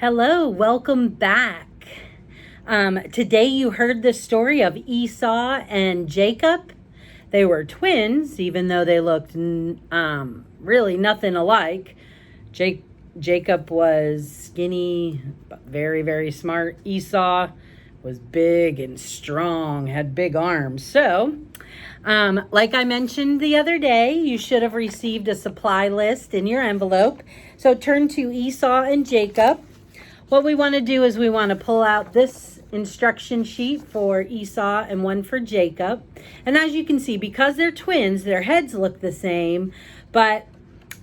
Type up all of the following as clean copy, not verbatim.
Hello, welcome back. Today you heard the story of Esau and Jacob. They were twins, even though they looked really nothing alike. Jacob was skinny, but very, very smart. Esau was big and strong, had big arms. So, like I mentioned the other day, you should have received a supply list in your envelope. So turn to Esau and Jacob. What we want to do is we want to pull out this instruction sheet for Esau and one for Jacob. And as you can see, because they're twins, their heads look the same, but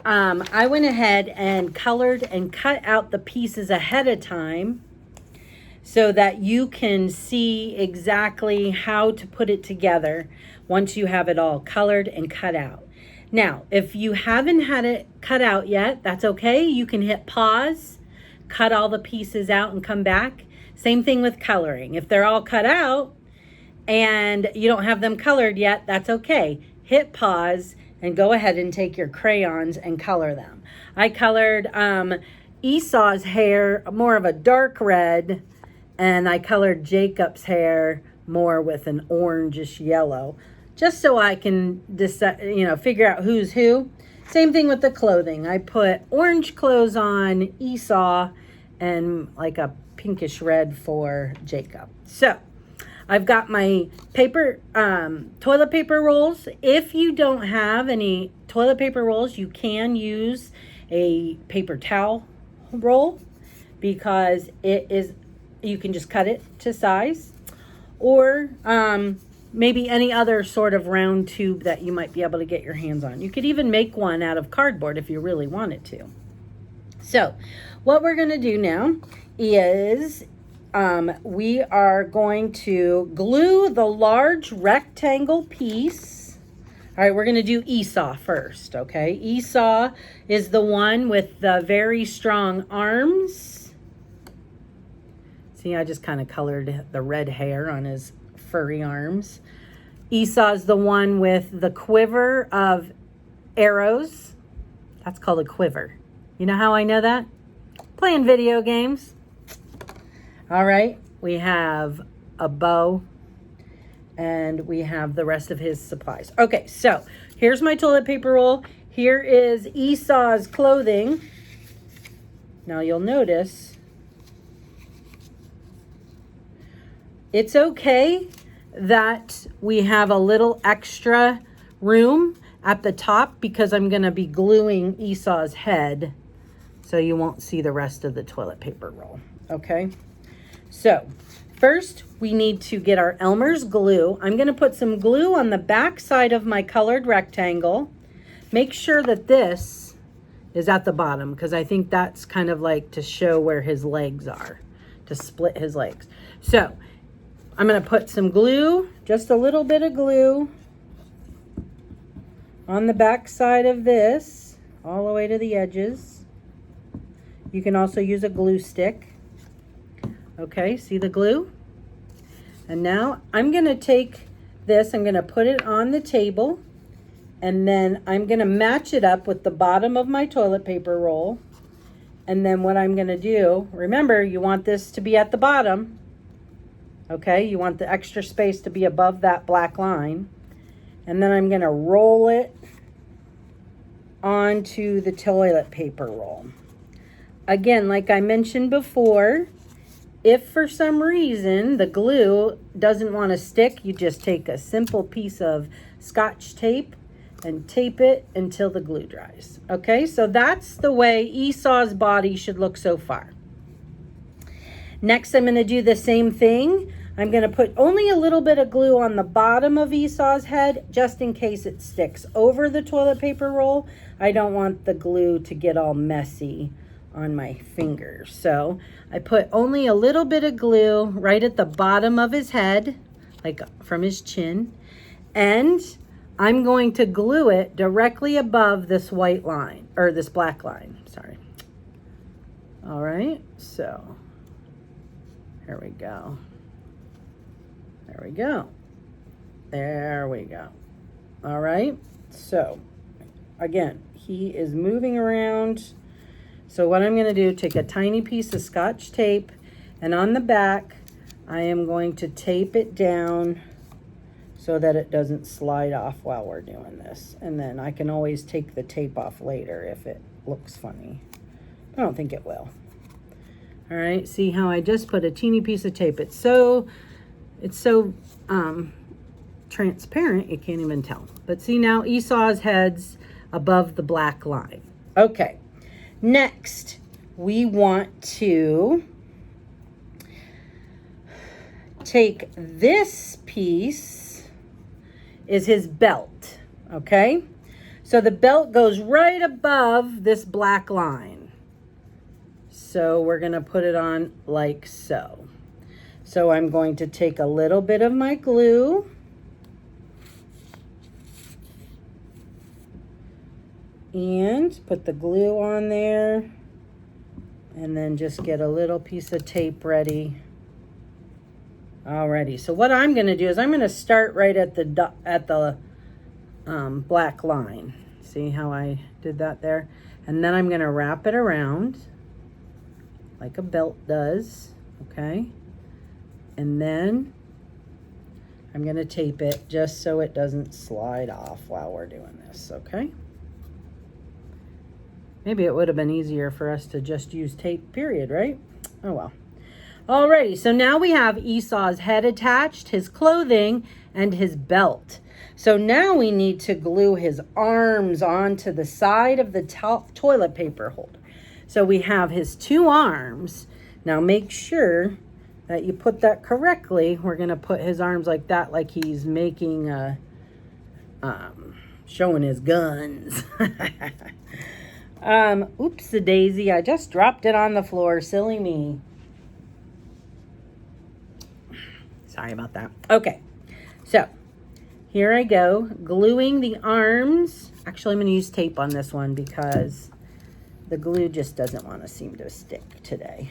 I went ahead and colored and cut out the pieces ahead of time so that you can see exactly how to put it together once you have it all colored and cut out. Now, if you haven't had it cut out yet, that's okay. You can hit pause, cut all the pieces out and come back. Same thing with coloring. If they're all cut out and you don't have them colored yet, that's okay. Hit pause and go ahead and take your crayons and color them. I colored Esau's hair more of a dark red, and I colored Jacob's hair more with an orangish yellow, just so I can decide, figure out who's who. Same thing with the clothing. I put orange clothes on Esau and like a pinkish red for Jacob. So I've got my toilet paper rolls. If you don't have any toilet paper rolls, you can use a paper towel roll because you can just cut it to size, or maybe any other sort of round tube that you might be able to get your hands on. You could even make one out of cardboard if you really wanted to. So what we're going to do now is we are going to glue the large rectangle piece. All right, we're going to do Esau first, okay? Esau is the one with the very strong arms. See, I just kind of colored the red hair on his furry arms. Esau's the one with the quiver of arrows. That's called a quiver. You know how I know that? Playing video games. All right, we have a bow and we have the rest of his supplies. Okay, so here's my toilet paper roll. Here is Esau's clothing. Now you'll notice it's okay that we have a little extra room at the top because I'm going to be gluing Esau's head so you won't see the rest of the toilet paper roll. Okay, so first we need to get our Elmer's glue. I'm going to put some glue on the back side of my colored rectangle. Make sure that this is at the bottom because I think that's kind of like to show where his legs are, to split his legs. So I'm going to put some glue, just a little bit of glue, on the back side of this, all the way to the edges. You can also use a glue stick. Okay, see the glue? And now I'm going to take this, I'm going to put it on the table, and then I'm going to match it up with the bottom of my toilet paper roll. And then what I'm going to do, remember, you want this to be at the bottom. Okay, you want the extra space to be above that black line. And then I'm going to roll it onto the toilet paper roll. Again, like I mentioned before, if for some reason the glue doesn't want to stick, you just take a simple piece of Scotch tape and tape it until the glue dries. Okay, so that's the way Esau's body should look so far. Next, I'm going to do the same thing. I'm going to put only a little bit of glue on the bottom of Esau's head, just in case it sticks over the toilet paper roll. I don't want the glue to get all messy on my fingers. So I put only a little bit of glue right at the bottom of his head, like from his chin. And I'm going to glue it directly above this white line, or this black line, sorry. All right, so here we go. There we go. There we go. All right. So, again, he is moving around So what I'm going to do, take a tiny piece of Scotch tape, and on the back, I am going to tape it down so that it doesn't slide off while we're doing this. And then I can always take the tape off later if it looks funny. I don't think it will. All right, see how I just put a teeny piece of tape. It's so transparent, you can't even tell. But see now, Esau's head's above the black line. Okay, next we want to take this piece, is his belt, okay? So the belt goes right above this black line. So we're gonna put it on like so. So I'm going to take a little bit of my glue and put the glue on there, and then just get a little piece of tape ready. Alrighty, so what I'm going to do is I'm going to start right at the black line. See how I did that there? And then I'm going to wrap it around like a belt does, okay? And then I'm going to tape it just so it doesn't slide off while we're doing this, okay? Maybe it would have been easier for us to just use tape, period, right? Oh well. Alrighty, so now we have Esau's head attached, his clothing, and his belt. So now we need to glue his arms onto the side of the toilet paper holder. So we have his two arms. Now make sure that you put that correctly. We're gonna put his arms like that, like he's making a, showing his guns. Oops-a-daisy, I just dropped it on the floor, silly me. Sorry about that. Okay, so here I go, gluing the arms. Actually, I'm going to use tape on this one because the glue just doesn't want to seem to stick today.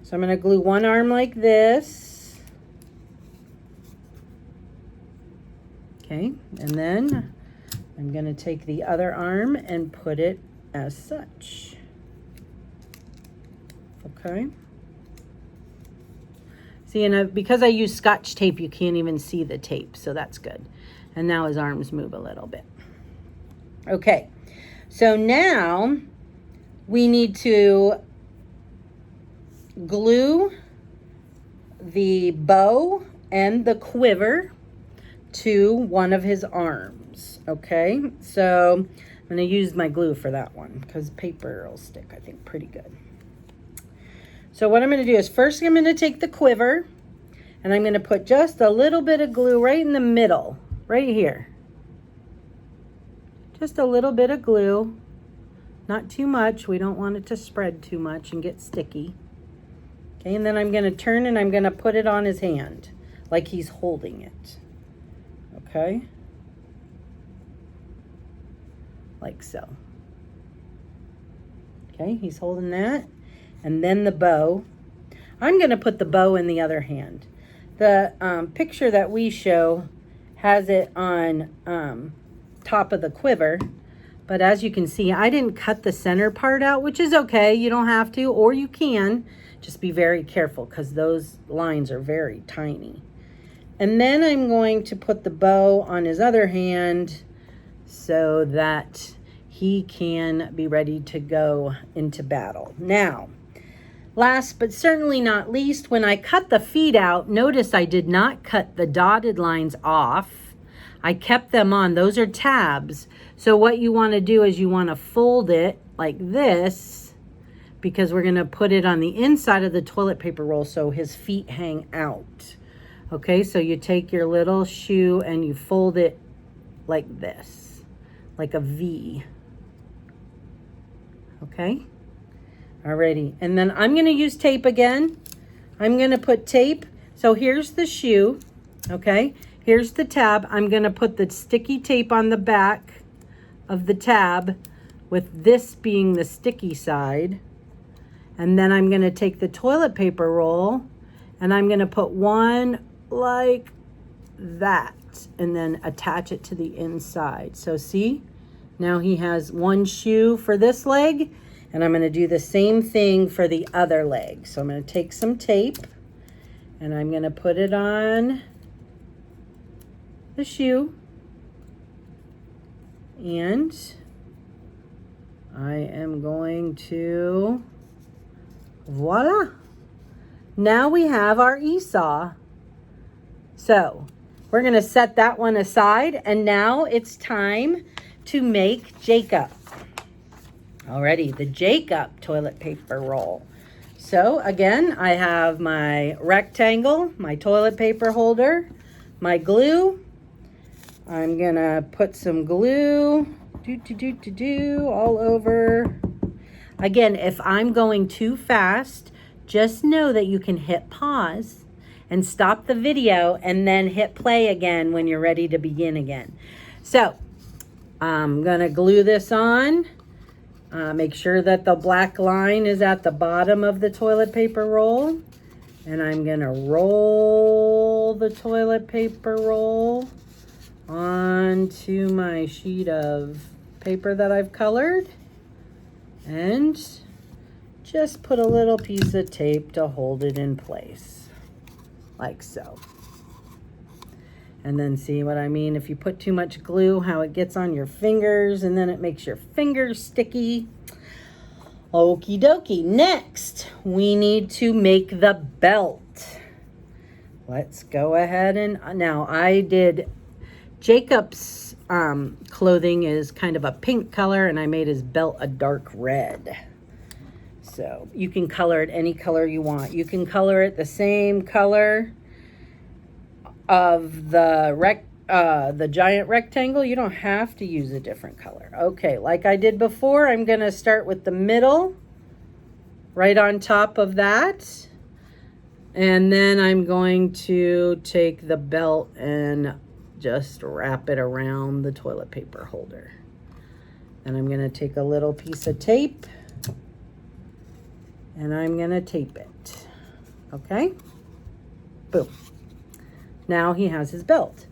So I'm going to glue one arm like this. Okay, and then I'm going to take the other arm and put it as such. Okay. See, and because I use Scotch tape, you can't even see the tape, so that's good. And now his arms move a little bit. Okay, so now we need to glue the bow and the quiver to one of his arms, okay? So I'm gonna use my glue for that one because paper will stick, I think, pretty good. So what I'm going to do is first I'm going to take the quiver and I'm going to put just a little bit of glue right in the middle, right here. Just a little bit of glue, not too much. We don't want it to spread too much and get sticky. Okay, and then I'm going to turn and I'm going to put it on his hand like he's holding it. Okay? Like so. Okay, he's holding that. And then the bow. I'm going to put the bow in the other hand. The picture that we show has it on top of the quiver. But as you can see, I didn't cut the center part out, which is okay. You don't have to, or you can. Just be very careful because those lines are very tiny. And then I'm going to put the bow on his other hand so that he can be ready to go into battle. Now, last but certainly not least, when I cut the feet out, notice I did not cut the dotted lines off. I kept them on. Those are tabs. So what you want to do is you want to fold it like this because we're going to put it on the inside of the toilet paper roll so his feet hang out. Okay, so you take your little shoe and you fold it like this, like a V. Okay? Alrighty, and then I'm going to use tape again. I'm going to put tape. So here's the shoe, okay? Here's the tab. I'm going to put the sticky tape on the back of the tab with this being the sticky side. And then I'm going to take the toilet paper roll and I'm going to put one like that and then attach it to the inside. So see, now he has one shoe for this leg And I'm going to do the same thing for the other leg. So I'm going to take some tape and I'm going to put it on the shoe. And I am going to, voila. Now we have our Esau. So we're going to set that one aside. And now it's time to make Jacob. Alrighty, the Jacob toilet paper roll. So again, I have my rectangle, my toilet paper holder, my glue. I'm gonna put some glue all over. Again, if I'm going too fast, just know that you can hit pause and stop the video and then hit play again when you're ready to begin again. So I'm gonna glue this on. Make sure that the black line is at the bottom of the toilet paper roll. And I'm going to roll the toilet paper roll onto my sheet of paper that I've colored. And just put a little piece of tape to hold it in place, like so. And then see what I mean? If you put too much glue, how it gets on your fingers and then it makes your fingers sticky. Okie dokie. Next, we need to make the belt. Let's go ahead and, now I did, Jacob's clothing is kind of a pink color and I made his belt a dark red. So you can color it any color you want. You can color it the same color of the giant rectangle. You don't have to use a different color. Okay, like I did before, I'm going to start with the middle, right on top of that. And then I'm going to take the belt and just wrap it around the toilet paper holder. And I'm going to take a little piece of tape and I'm going to tape it. Okay? Boom. Now he has his belt.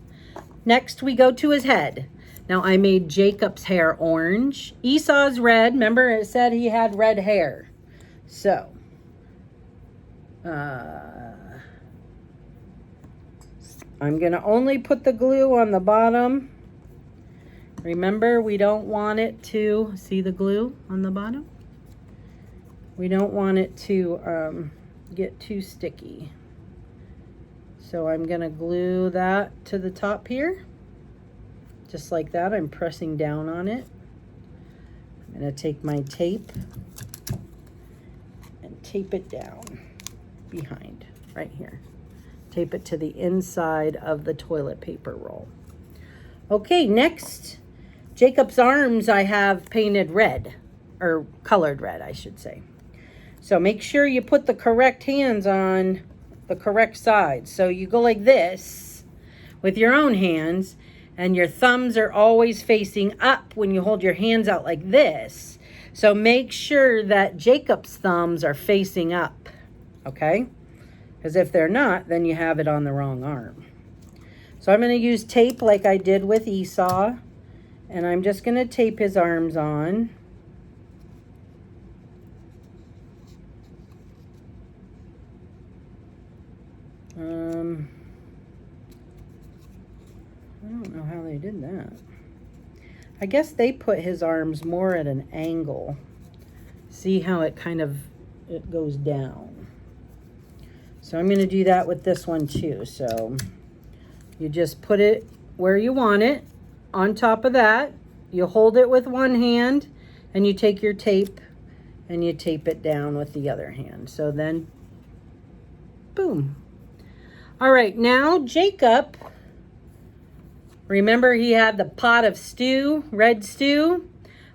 Next, we go to his head. Now, I made Jacob's hair orange. Esau's red. Remember, it said he had red hair. So, I'm going to only put the glue on the bottom. Remember, we don't want it to, see the glue on the bottom? We don't want it to get too sticky. So I'm going to glue that to the top here. Just like that. I'm pressing down on it. I'm going to take my tape and tape it down behind, right here. Tape it to the inside of the toilet paper roll. Okay, next, Jacob's arms I have painted red, or colored red, I should say. So make sure you put the correct hands on the correct side. So you go like this with your own hands and your thumbs are always facing up when you hold your hands out like this. So make sure that Jacob's thumbs are facing up, okay? Because if they're not, then you have it on the wrong arm. So I'm going to use tape like I did with Esau, and I'm just going to tape his arms on. I don't know how they did that. I guess they put his arms more at an angle. See how it it goes down. So I'm going to do that with this one too. So you just put it where you want it on top of that. You hold it with one hand and you take your tape and you tape it down with the other hand. So then, boom. All right, now Jacob, remember he had the pot of stew, red stew?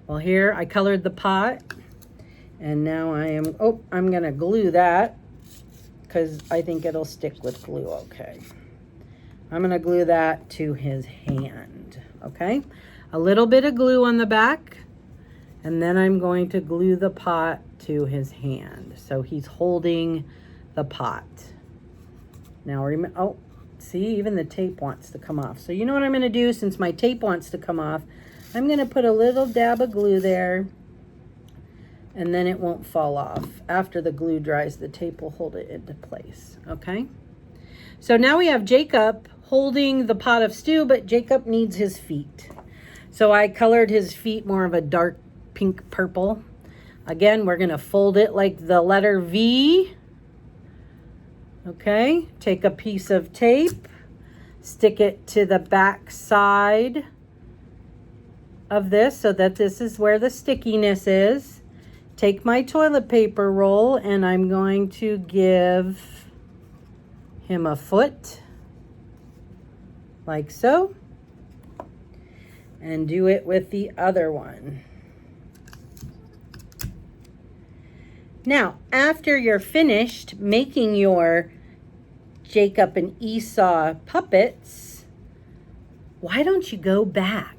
Well, here I colored the pot. And now I'm going to glue that because I think it'll stick with glue okay. I'm going to glue that to his hand, okay? A little bit of glue on the back, and then I'm going to glue the pot to his hand. So he's holding the pot. Now, oh, see, even the tape wants to come off. So you know what I'm going to do since my tape wants to come off? I'm going to put a little dab of glue there. and then it won't fall off. After the glue dries, the tape will hold it into place, okay? So now we have Jacob holding the pot of stew, but Jacob needs his feet. So I colored his feet more of a dark pink purple. Again, we're gonna fold it like the letter V. Okay, take a piece of tape, stick it to the back side of this so that this is where the stickiness is. Take my toilet paper roll and I'm going to give him a foot like so, and do it with the other one. Now, after you're finished making your Jacob and Esau puppets, why don't you go back?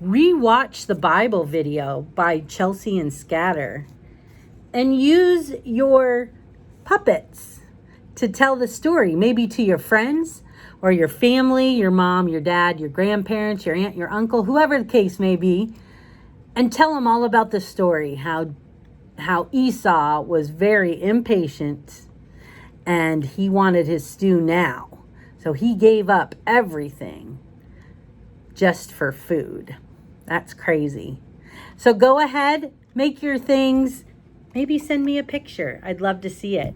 Rewatch the Bible video by Chelsea and Scatter and use your puppets to tell the story, maybe to your friends or your family, your mom, your dad, your grandparents, your aunt, your uncle, whoever the case may be, and tell them all about the story, how Esau was very impatient and he wanted his stew now. So he gave up everything just for food. That's crazy. So go ahead, make your things, maybe send me a picture. I'd love to see it.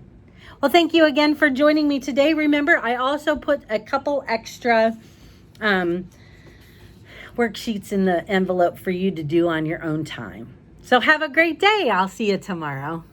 Well, thank you again for joining me today. Remember, I also put a couple extra worksheets in the envelope for you to do on your own time. So have a great day. I'll see you tomorrow.